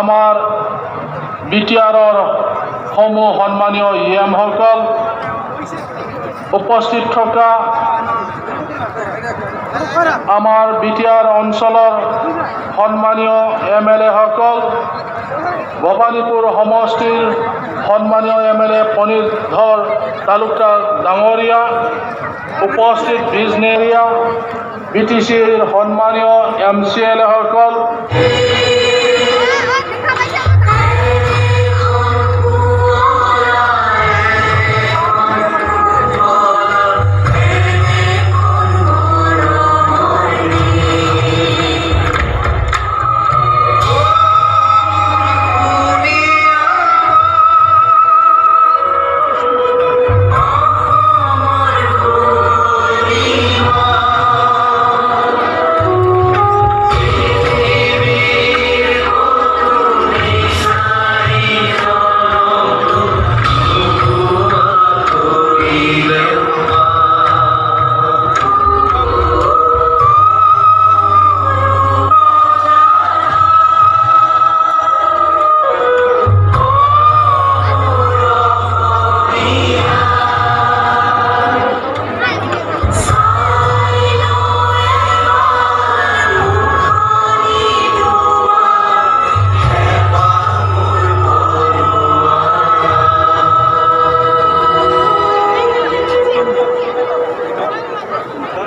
আমাৰ বিটিআৰৰ সমূহ সন্মানীয় ইএমসকল, উপস্থিত থকা আমাৰ বিটিআৰ অঞ্চলৰ সন্মানীয় MLA সকল, ভবানীপুৰ সমষ্টিৰ সন্মানীয় MLA পনীৰধৰ তালুকদাৰ ডাঙৰীয়া, উপস্থিত বিজনেৰীয়া, BTCৰ সন্মানীয় MCLA সকল,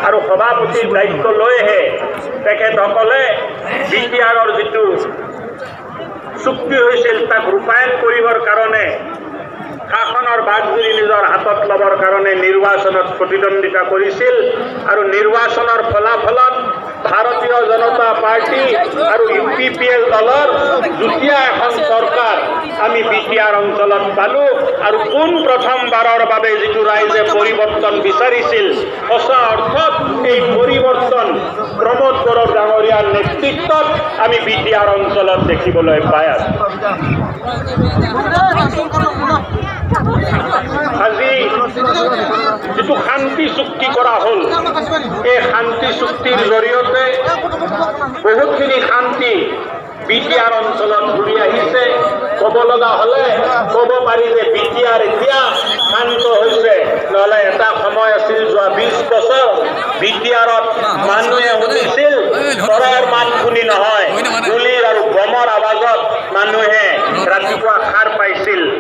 আৰু সভাপতিৰ দায়িত্ব লৈহে তেখেতসকলে বিটিআৰৰ যিটো চুক্তি হৈছিল তাক ৰূপায়ণ কৰিবৰ কাৰণে শাসনৰ বাঘজুৰি নিজৰ হাতত ল'বৰ কাৰণে নিৰ্বাচনত প্ৰতিদ্বন্দ্বিতা কৰিছিল আৰু নিৰ্বাচনৰ ফলাফলত ভাৰতীয় জনতা পাৰ্টি আৰু UPPL দলৰ যুটীয়া এখন চৰকাৰ আমি বিটিআৰ অঞ্চলত পালোঁ আৰু পোন প্ৰথমবাৰৰ বাবে যিটো ৰাইজে পৰিৱৰ্তন বিচাৰিছিল, সঁচা অৰ্থত এই পৰিৱৰ্তন প্ৰমোদ বড়ো ডাঙৰীয়াৰ নেতৃত্বত আমি বিটিআৰ অঞ্চলত দেখিবলৈ পাই আছোঁ। আজি যিটো শান্তি চুক্তি কৰা হ'ল, এই শান্তি চুক্তিৰ জৰিয়তে বহুতখিনি শান্তি বিটিআৰ অঞ্চলত ঘূৰি আহিছে। ক'ব লগা হ'লে ক'ব পাৰি যে বিটিআৰ এতিয়া শান্ত হৈছে, নহ'লে এটা সময় আছিল যোৱা 20 বছৰ বিটিআৰত মানুহে শুনিছিল চৰাইৰ মাত শুনি নহয়, গুলিৰ আৰু বোমাৰ